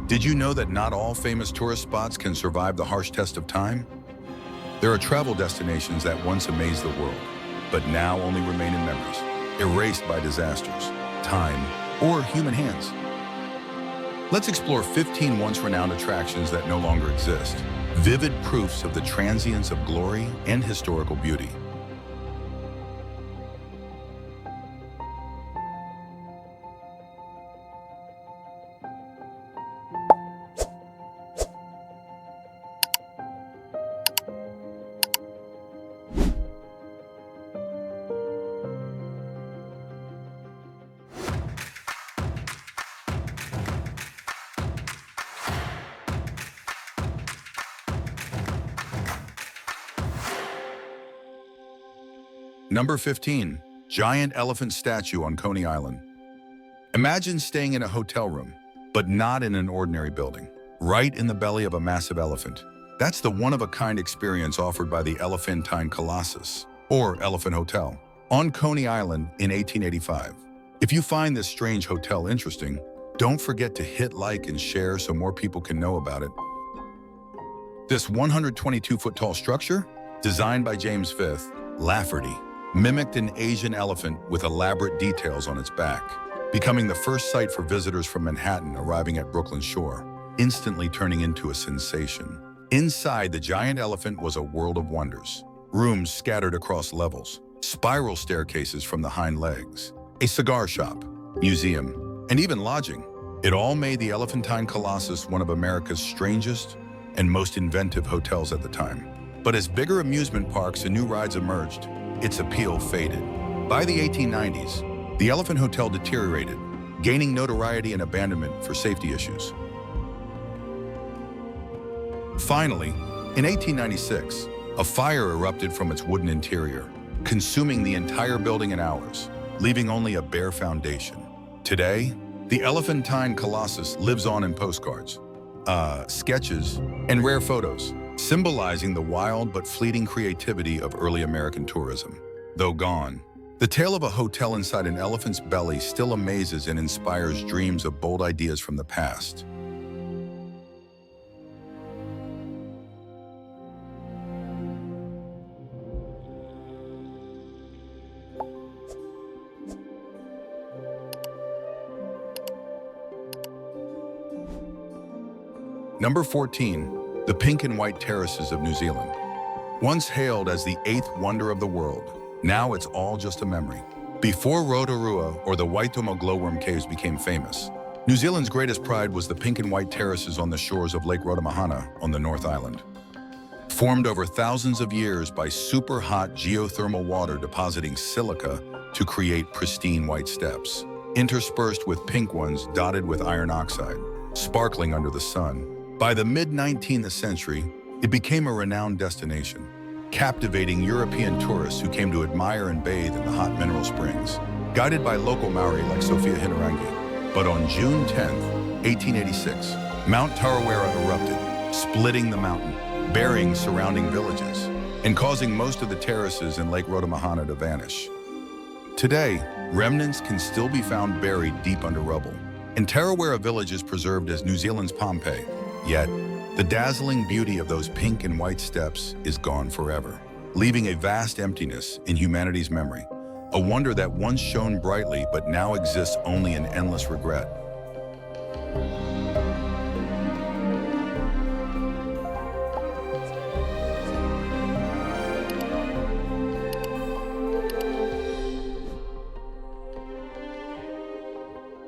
Did you know that not all famous tourist spots can survive the harsh test of time? There are travel destinations that once amazed the world, but now only remain in memories, erased by disasters, time, or human hands. Let's explore 15 once-renowned attractions that no longer exist, vivid proofs of the transience of glory and historical beauty. Number 15, giant elephant statue on Coney Island. Imagine staying in a hotel room, but not in an ordinary building, right in the belly of a massive elephant. That's the one-of-a-kind experience offered by the Elephantine Colossus, or Elephant Hotel, on Coney Island in 1885. If you find this strange hotel interesting, don't forget to hit like and share so more people can know about it. This 122-foot-tall structure, designed by James V, Lafferty, mimicked an Asian elephant with elaborate details on its back, becoming the first sight for visitors from Manhattan arriving at Brooklyn Shore, instantly turning into a sensation. Inside, the giant elephant was a world of wonders. Rooms scattered across levels, spiral staircases from the hind legs, a cigar shop, museum, and even lodging. It all made the Elephantine Colossus one of America's strangest and most inventive hotels at the time. But as bigger amusement parks and new rides emerged, its appeal faded. By the 1890s, the Elephant Hotel deteriorated, gaining notoriety and abandonment for safety issues. Finally, in 1896, a fire erupted from its wooden interior, consuming the entire building in hours, leaving only a bare foundation. Today, the Elephantine Colossus lives on in postcards, sketches, and rare photos, symbolizing the wild but fleeting creativity of early American tourism. Though gone, the tale of a hotel inside an elephant's belly still amazes and inspires dreams of bold ideas from the past. Number 14. The pink and white terraces of New Zealand. Once hailed as the 8th wonder of the world, now it's all just a memory. Before Rotorua or the Waitomo glowworm caves became famous, New Zealand's greatest pride was the pink and white terraces on the shores of Lake Rotomahana on the North Island. Formed over thousands of years by super hot geothermal water depositing silica to create pristine white steps, interspersed with pink ones dotted with iron oxide, sparkling under the sun. By the mid-19th century, it became a renowned destination, captivating European tourists who came to admire and bathe in the hot mineral springs, guided by local Maori like Sophia Hinarangi. But on June 10, 1886, Mount Tarawera erupted, splitting the mountain, burying surrounding villages, and causing most of the terraces in Lake Rotomahana to vanish. Today, remnants can still be found buried deep under rubble, and Tarawera village is preserved as New Zealand's Pompeii. Yet, the dazzling beauty of those pink and white steps is gone forever, leaving a vast emptiness in humanity's memory, a wonder that once shone brightly but now exists only in endless regret.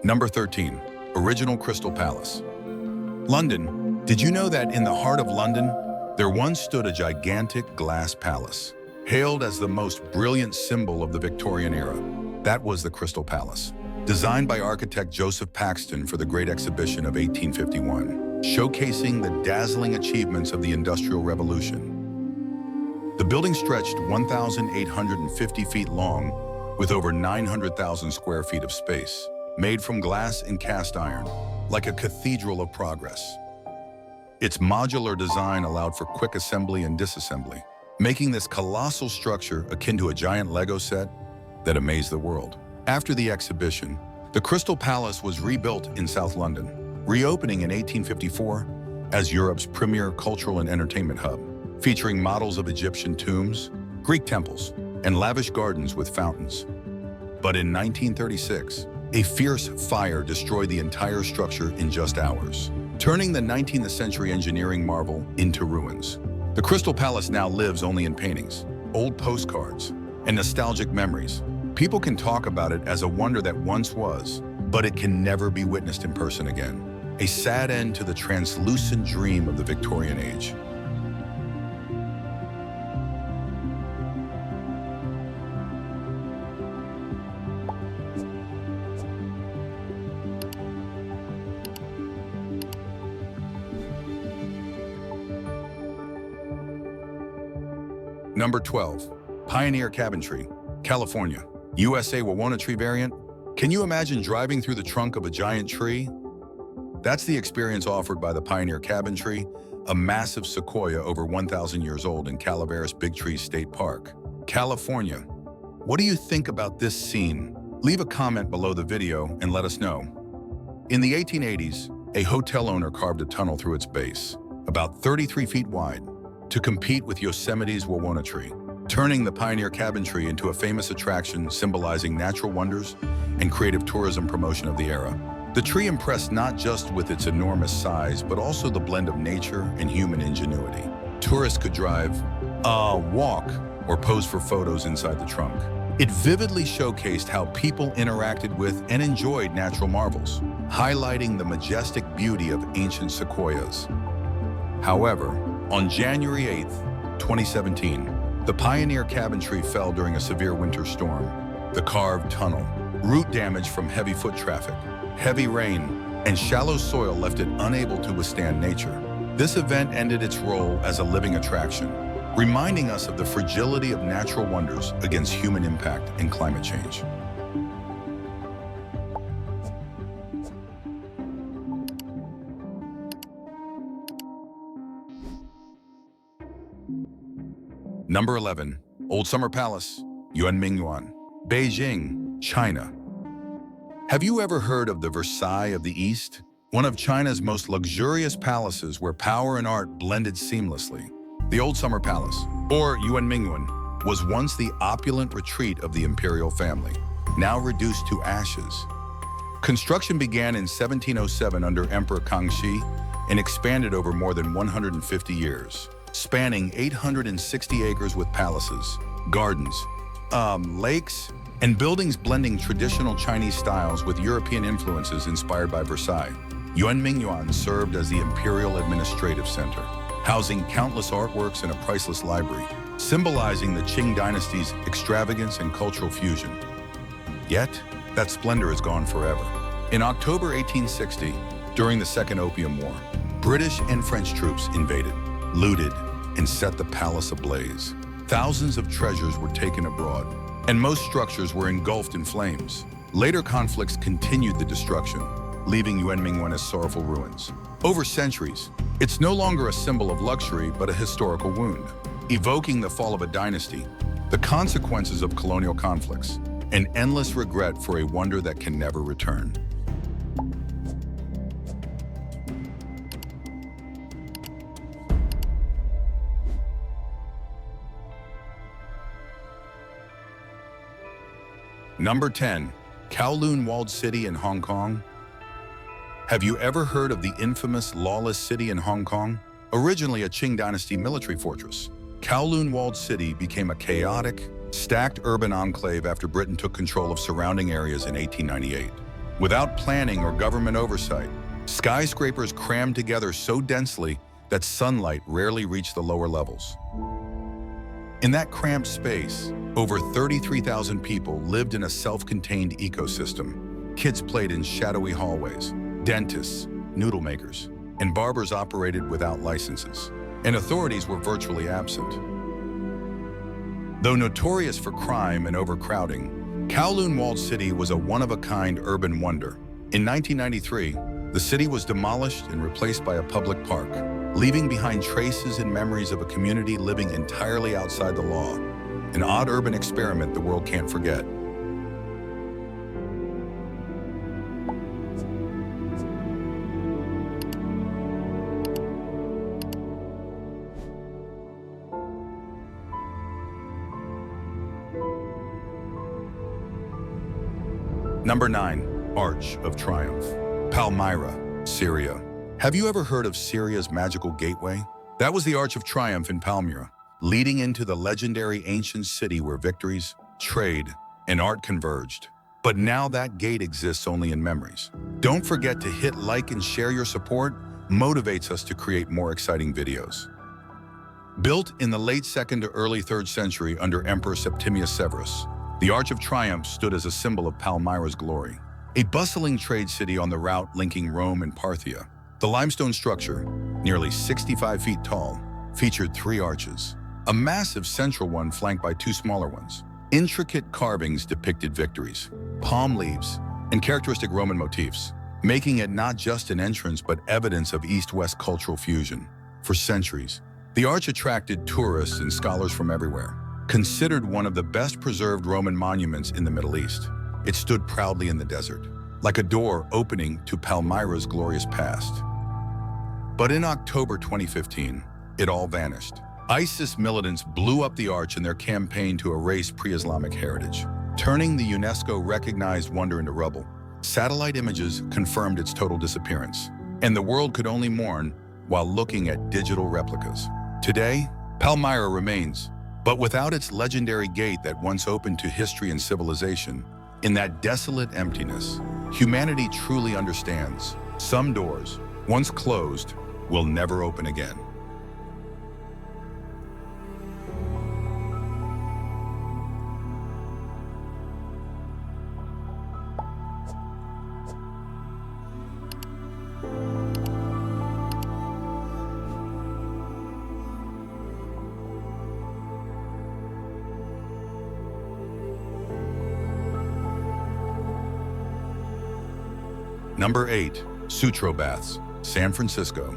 Number 13. Original Crystal Palace. London. Did you know that in the heart of London, there once stood a gigantic glass palace, hailed as the most brilliant symbol of the Victorian era? That was the Crystal Palace, designed by architect Joseph Paxton for the Great Exhibition of 1851, showcasing the dazzling achievements of the Industrial Revolution. The building stretched 1,850 feet long, with over 900,000 square feet of space, made from glass and cast iron, like a cathedral of progress. Its modular design allowed for quick assembly and disassembly, making this colossal structure akin to a giant Lego set that amazed the world. After the exhibition, the Crystal Palace was rebuilt in South London, reopening in 1854 as Europe's premier cultural and entertainment hub, featuring models of Egyptian tombs, Greek temples, and lavish gardens with fountains. But in 1936, a fierce fire destroyed the entire structure in just hours, turning the 19th century engineering marvel into ruins. The Crystal Palace now lives only in paintings, old postcards, and nostalgic memories. People can talk about it as a wonder that once was, but it can never be witnessed in person again. A sad end to the translucent dream of the Victorian age. Number 12. Pioneer Cabin Tree, California. USA Wawona tree variant. Can you imagine driving through the trunk of a giant tree? That's the experience offered by the Pioneer Cabin Tree, a massive sequoia over 1,000 years old in Calaveras Big Tree State Park, California. What do you think about this scene? Leave a comment below the video and let us know. In the 1880s, a hotel owner carved a tunnel through its base, about 33 feet wide, to compete with Yosemite's Wawona tree, turning the Pioneer Cabin Tree into a famous attraction symbolizing natural wonders and creative tourism promotion of the era. The tree impressed not just with its enormous size, but also the blend of nature and human ingenuity. Tourists could drive, walk, or pose for photos inside the trunk. It vividly showcased how people interacted with and enjoyed natural marvels, highlighting the majestic beauty of ancient sequoias. However, on January 8, 2017, the Pioneer Cabin Tree fell during a severe winter storm. The carved tunnel, root damage from heavy foot traffic, heavy rain, and shallow soil left it unable to withstand nature. This event ended its role as a living attraction, reminding us of the fragility of natural wonders against human impact and climate change. Number 11. Old Summer Palace, Yuanmingyuan, Beijing, China. Have you ever heard of the Versailles of the East? One of China's most luxurious palaces where power and art blended seamlessly. The Old Summer Palace, or Yuanmingyuan, was once the opulent retreat of the imperial family, now reduced to ashes. Construction began in 1707 under Emperor Kangxi and expanded over more than 150 years, spanning 860 acres with palaces, gardens, lakes, and buildings blending traditional Chinese styles with European influences inspired by Versailles. Yuanmingyuan served as the imperial administrative center, housing countless artworks and a priceless library, symbolizing the Qing dynasty's extravagance and cultural fusion. Yet, that splendor is gone forever. In October 1860, during the Second Opium War, British and French troops invaded, looted, and set the palace ablaze. Thousands of treasures were taken abroad, and most structures were engulfed in flames. Later conflicts continued the destruction, leaving Yuanmingyuan as sorrowful ruins. Over centuries, it's no longer a symbol of luxury, but a historical wound, evoking the fall of a dynasty, the consequences of colonial conflicts, and endless regret for a wonder that can never return. Number 10. Kowloon Walled City in Hong Kong. Have you ever heard of the infamous lawless city in Hong Kong? Originally a Qing dynasty military fortress, Kowloon Walled City became a chaotic, stacked urban enclave after Britain took control of surrounding areas in 1898. Without planning or government oversight, skyscrapers crammed together so densely that sunlight rarely reached the lower levels. In that cramped space, over 33,000 people lived in a self-contained ecosystem. Kids played in shadowy hallways, dentists, noodle makers, and barbers operated without licenses, and authorities were virtually absent. Though notorious for crime and overcrowding, Kowloon Walled City was a one-of-a-kind urban wonder. In 1993, the city was demolished and replaced by a public park, leaving behind traces and memories of a community living entirely outside the law, an odd urban experiment the world can't forget. Number 9. Arch of Triumph. Palmyra, Syria. Have you ever heard of Syria's magical gateway? That was the Arch of Triumph in Palmyra, leading into the legendary ancient city where victories, trade, and art converged. But now that gate exists only in memories. Don't forget to hit like and share. Your support motivates us to create more exciting videos. Built in the late 2nd to early 3rd century under Emperor Septimius Severus, the Arch of Triumph stood as a symbol of Palmyra's glory. A bustling trade city on the route linking Rome and Parthia, the limestone structure, nearly 65 feet tall, featured 3 arches. A massive central one flanked by 2 smaller ones. Intricate carvings depicted victories, palm leaves, and characteristic Roman motifs, making it not just an entrance but evidence of East-West cultural fusion. For centuries, the arch attracted tourists and scholars from everywhere. Considered one of the best preserved Roman monuments in the Middle East, it stood proudly in the desert, like a door opening to Palmyra's glorious past. But in October 2015, it all vanished. ISIS militants blew up the arch in their campaign to erase pre-Islamic heritage, turning the UNESCO-recognized wonder into rubble. Satellite images confirmed its total disappearance, and the world could only mourn while looking at digital replicas. Today, Palmyra remains, but without its legendary gate that once opened to history and civilization. In that desolate emptiness, humanity truly understands some doors, once closed, will never open again. Number 8. Sutro Baths, San Francisco.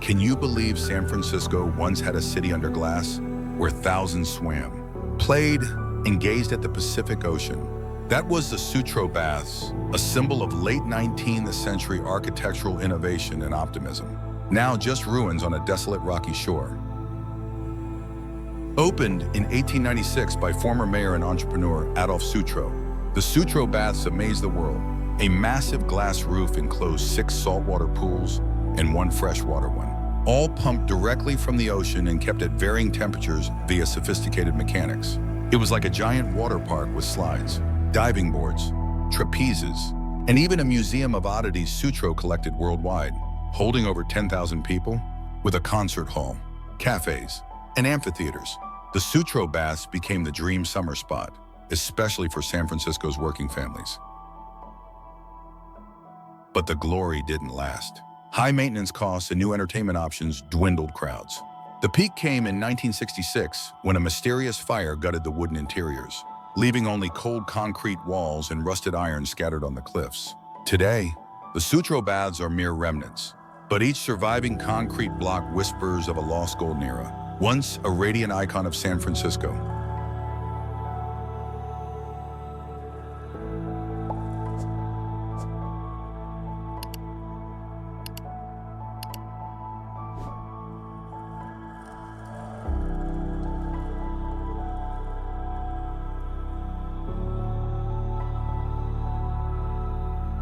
Can you believe San Francisco once had a city under glass where thousands swam, played, and gazed at the Pacific Ocean? That was the Sutro Baths, a symbol of late 19th century architectural innovation and optimism, now just ruins on a desolate rocky shore. Opened in 1896 by former mayor and entrepreneur Adolf Sutro, the Sutro Baths amazed the world. A massive glass roof enclosed 6 saltwater pools and 1 freshwater one, all pumped directly from the ocean and kept at varying temperatures via sophisticated mechanics. It was like a giant water park with slides, diving boards, trapezes, and even a museum of oddities Sutro collected worldwide, holding over 10,000 people with a concert hall, cafes, and amphitheaters. The Sutro Baths became the dream summer spot, especially for San Francisco's working families. But the glory didn't last. High maintenance costs and new entertainment options dwindled crowds. The peak came in 1966 when a mysterious fire gutted the wooden interiors, leaving only cold concrete walls and rusted iron scattered on the cliffs. Today, the Sutro Baths are mere remnants, but each surviving concrete block whispers of a lost golden era, once a radiant icon of San Francisco.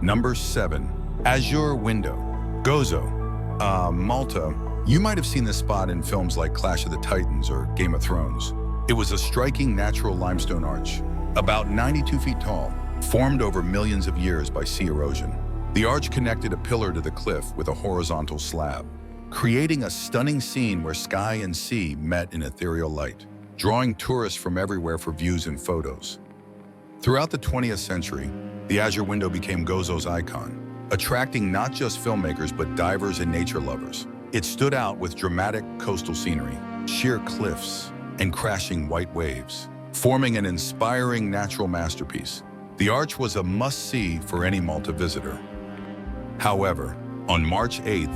Number 7. Azure Window, Gozo, Malta. You might have seen this spot in films like Clash of the Titans or Game of Thrones. It was a striking natural limestone arch, about 92 feet tall, formed over millions of years by sea erosion. The arch connected a pillar to the cliff with a horizontal slab, creating a stunning scene where sky and sea met in ethereal light, drawing tourists from everywhere for views and photos. Throughout the 20th century, the Azure Window became Gozo's icon, attracting not just filmmakers but divers and nature lovers. It stood out with dramatic coastal scenery, sheer cliffs, and crashing white waves, forming an inspiring natural masterpiece. The arch was a must-see for any Malta visitor. However, on March 8,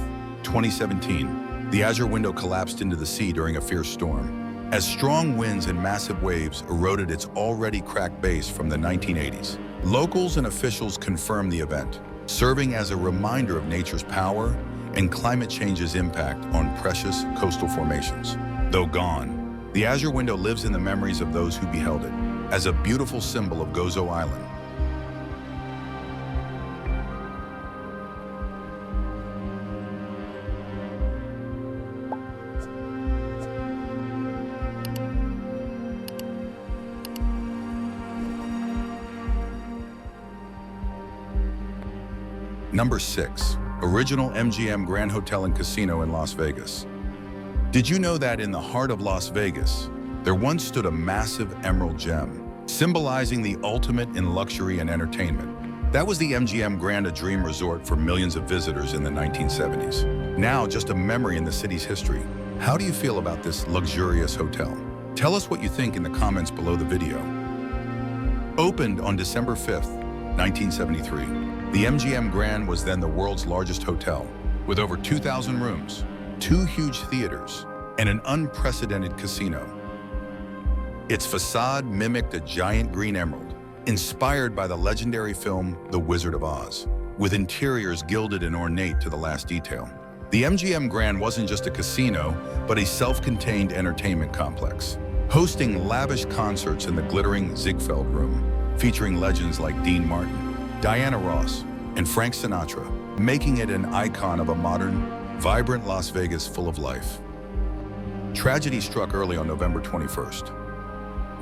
2017, the Azure Window collapsed into the sea during a fierce storm, as strong winds and massive waves eroded its already cracked base from the 1980s. Locals and officials confirmed the event, serving as a reminder of nature's power and climate change's impact on precious coastal formations. Though gone, the Azure Window lives in the memories of those who beheld it, as a beautiful symbol of Gozo Island, Number 6. Original MGM Grand Hotel and Casino in Las Vegas. Did you know that in the heart of Las Vegas, there once stood a massive emerald gem, symbolizing the ultimate in luxury and entertainment? That was the MGM Grand, a dream resort for millions of visitors in the 1970s. Now, just a memory in the city's history. How do you feel about this luxurious hotel? Tell us what you think in the comments below the video. Opened on December 5th, 1973, the MGM Grand was then the world's largest hotel, with over 2,000 rooms, 2 huge theaters, and an unprecedented casino. Its facade mimicked a giant green emerald, inspired by the legendary film The Wizard of Oz, with interiors gilded and ornate to the last detail. The MGM Grand wasn't just a casino, but a self-contained entertainment complex, hosting lavish concerts in the glittering Ziegfeld Room, featuring legends like Dean Martin, Diana Ross, and Frank Sinatra, making it an icon of a modern, vibrant Las Vegas full of life. Tragedy struck early on November 21st,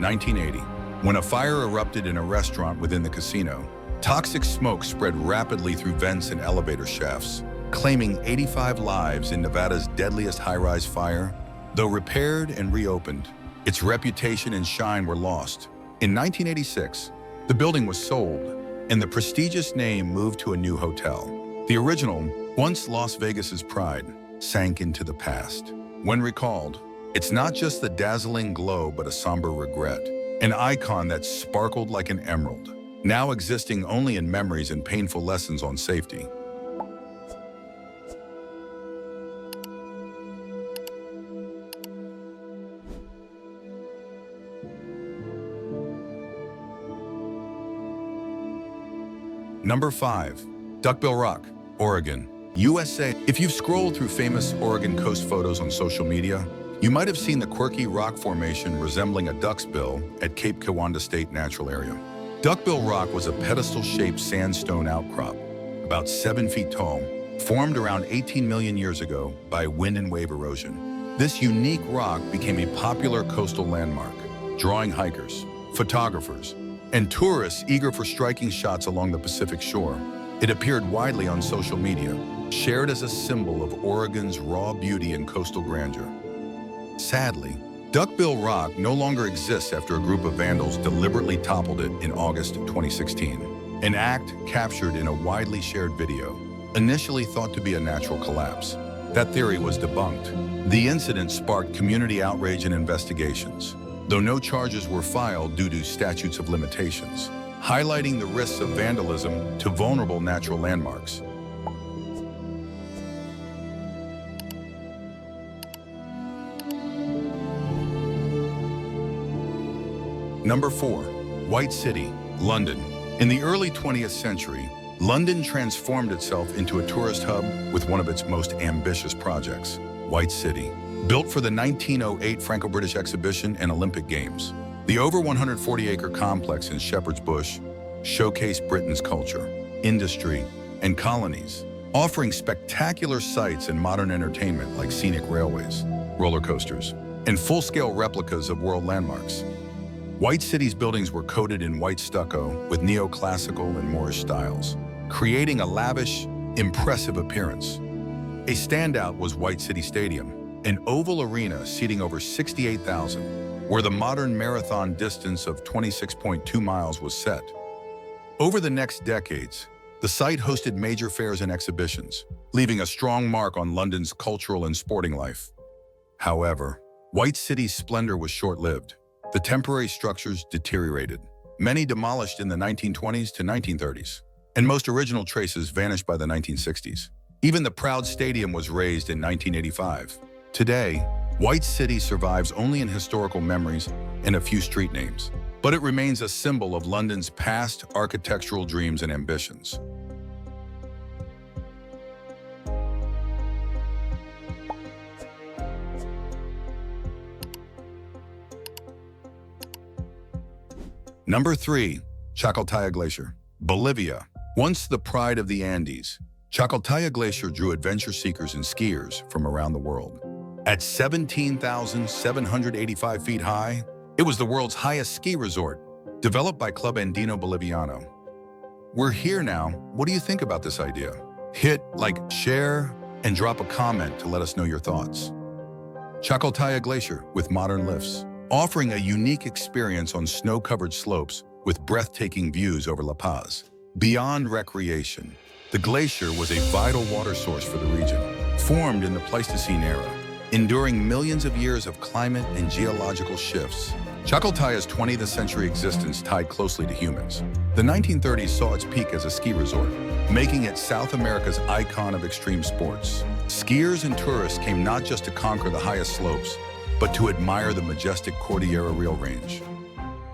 1980, when a fire erupted in a restaurant within the casino. Toxic smoke spread rapidly through vents and elevator shafts, claiming 85 lives in Nevada's deadliest high-rise fire. Though repaired and reopened, its reputation and shine were lost. In 1986, the building was sold, and the prestigious name moved to a new hotel. The original, once Las Vegas's pride, sank into the past. When recalled, it's not just the dazzling glow but a somber regret, an icon that sparkled like an emerald, now existing only in memories and painful lessons on safety. Number 5. Duckbill Rock, Oregon, USA. If you've scrolled through famous Oregon coast photos on social media, you might have seen the quirky rock formation resembling a duck's bill at Cape Kiwanda State Natural Area. Duckbill Rock was a pedestal-shaped sandstone outcrop, about 7 feet tall, formed around 18 million years ago by wind and wave erosion. This unique rock became a popular coastal landmark, drawing hikers, photographers, and tourists eager for striking shots along the Pacific shore. It appeared widely on social media, shared as a symbol of Oregon's raw beauty and coastal grandeur. Sadly, Duckbill Rock no longer exists after a group of vandals deliberately toppled it in August 2016, an act captured in a widely shared video, initially thought to be a natural collapse. That theory was debunked. The incident sparked community outrage and investigations, though no charges were filed due to statutes of limitations, highlighting the risks of vandalism to vulnerable natural landmarks. Number 4. White City, London. In the early 20th century, London transformed itself into a tourist hub with one of its most ambitious projects, White City. Built for the 1908 Franco-British Exhibition and Olympic Games, the over 140-acre complex in Shepherd's Bush showcased Britain's culture, industry, and colonies, offering spectacular sights and modern entertainment like scenic railways, roller coasters, and full-scale replicas of world landmarks. White City's buildings were coated in white stucco with neoclassical and Moorish styles, creating a lavish, impressive appearance. A standout was White City Stadium, an oval arena seating over 68,000, where the modern marathon distance of 26.2 miles was set. Over the next decades, the site hosted major fairs and exhibitions, leaving a strong mark on London's cultural and sporting life. However, White City's splendor was short-lived. The temporary structures deteriorated, many demolished in the 1920s to 1930s, and most original traces vanished by the 1960s. Even the proud stadium was razed in 1985. Today, White City survives only in historical memories and a few street names, but it remains a symbol of London's past architectural dreams and ambitions. Number 3. Chacaltaya Glacier, Bolivia. Once the pride of the Andes, Chacaltaya Glacier drew adventure seekers and skiers from around the world. At 17,785 feet high, it was the world's highest ski resort, developed by Club Andino Boliviano. We're here now. What do you think about this idea? Hit like, share, and drop a comment to let us know your thoughts. Chacaltaya Glacier with modern lifts, offering a unique experience on snow-covered slopes with breathtaking views over La Paz. Beyond recreation, the glacier was a vital water source for the region, formed in the Pleistocene era, enduring millions of years of climate and geological shifts. Chacaltaya's 20th century existence tied closely to humans. The 1930s saw its peak as a ski resort, making it South America's icon of extreme sports. Skiers and tourists came not just to conquer the highest slopes, but to admire the majestic Cordillera Real Range.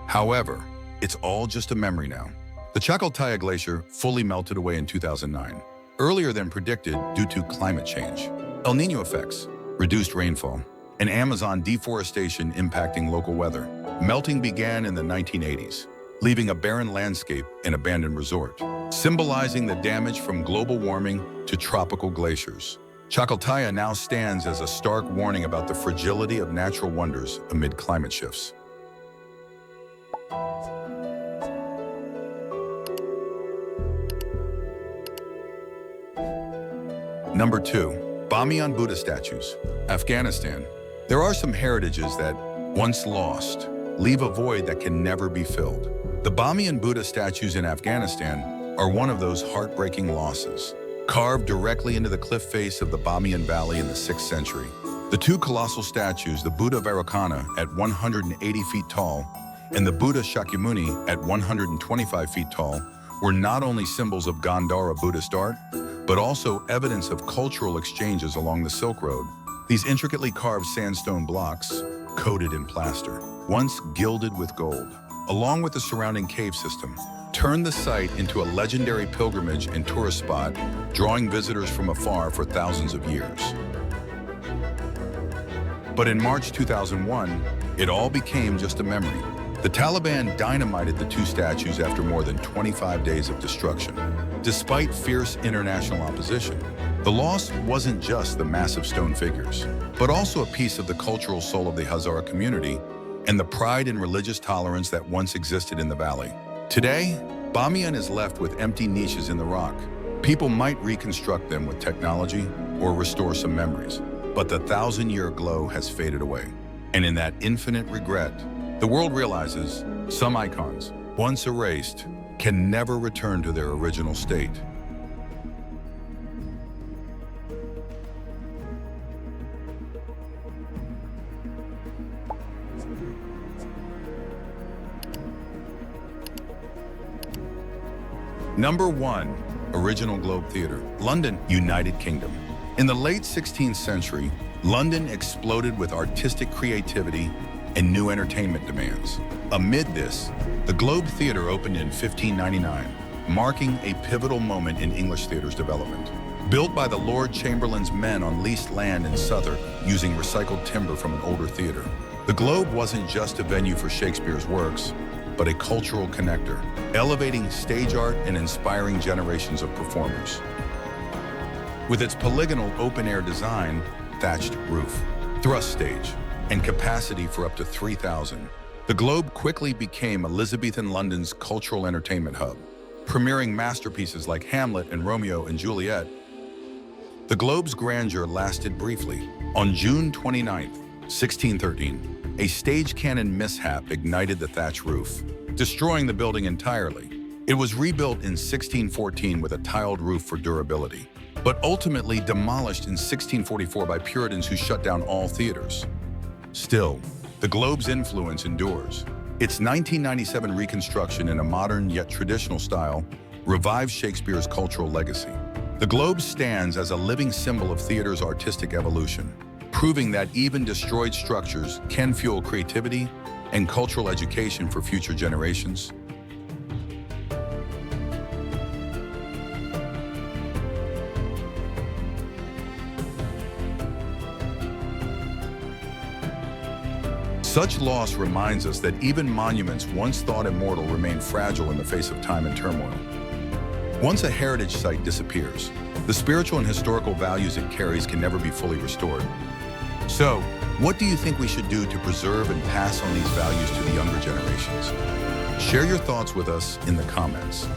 However, it's all just a memory now. The Chacaltaya Glacier fully melted away in 2009, earlier than predicted due to climate change, El Niño effects, reduced rainfall, and Amazon deforestation impacting local weather. Melting began in the 1980s, leaving a barren landscape and abandoned resort, symbolizing the damage from global warming to tropical glaciers. Chacaltaya now stands as a stark warning about the fragility of natural wonders amid climate shifts. Number 2. Bamiyan Buddha statues, Afghanistan. There are some heritages that, once lost, leave a void that can never be filled. The Bamiyan Buddha statues in Afghanistan are one of those heartbreaking losses. Carved directly into the cliff face of the Bamiyan Valley in the 6th century, the two colossal statues, the Buddha Vairocana at 180 feet tall and the Buddha Shakyamuni at 125 feet tall, were not only symbols of Gandhara Buddhist art, but also evidence of cultural exchanges along the Silk Road. These intricately carved sandstone blocks, coated in plaster, once gilded with gold, along with the surrounding cave system, turned the site into a legendary pilgrimage and tourist spot, drawing visitors from afar for thousands of years. But in March 2001, it all became just a memory. The Taliban dynamited the two statues after more than 25 days of destruction. Despite fierce international opposition, the loss wasn't just the massive stone figures, but also a piece of the cultural soul of the Hazara community and the pride and religious tolerance that once existed in the valley. Today, Bamiyan is left with empty niches in the rock. People might reconstruct them with technology or restore some memories, but the thousand-year glow has faded away. And in that infinite regret, the world realizes some icons, once erased, can never return to their original state. Number 1. Original Globe Theatre, London, United Kingdom. In the late 16th century, London exploded with artistic creativity and new entertainment demands. Amid this, the Globe Theatre opened in 1599, marking a pivotal moment in English theatre's development. Built by the Lord Chamberlain's men on leased land in Southwark using recycled timber from an older theatre, the Globe wasn't just a venue for Shakespeare's works, but a cultural connector, elevating stage art and inspiring generations of performers. With its polygonal open-air design, thatched roof, thrust stage, and capacity for up to 3,000, the Globe quickly became Elizabethan London's cultural entertainment hub, premiering masterpieces like Hamlet and Romeo and Juliet. The Globe's grandeur lasted briefly. On June 29, 1613, a stage cannon mishap ignited the thatch roof, destroying the building entirely. It was rebuilt in 1614 with a tiled roof for durability, but ultimately demolished in 1644 by Puritans who shut down all theaters. Still, the Globe's influence endures. Its 1997 reconstruction in a modern yet traditional style revives Shakespeare's cultural legacy. The Globe stands as a living symbol of theater's artistic evolution, proving that even destroyed structures can fuel creativity and cultural education for future generations. Such loss reminds us that even monuments once thought immortal remain fragile in the face of time and turmoil. Once a heritage site disappears, the spiritual and historical values it carries can never be fully restored. So, what do you think we should do to preserve and pass on these values to the younger generations? Share your thoughts with us in the comments.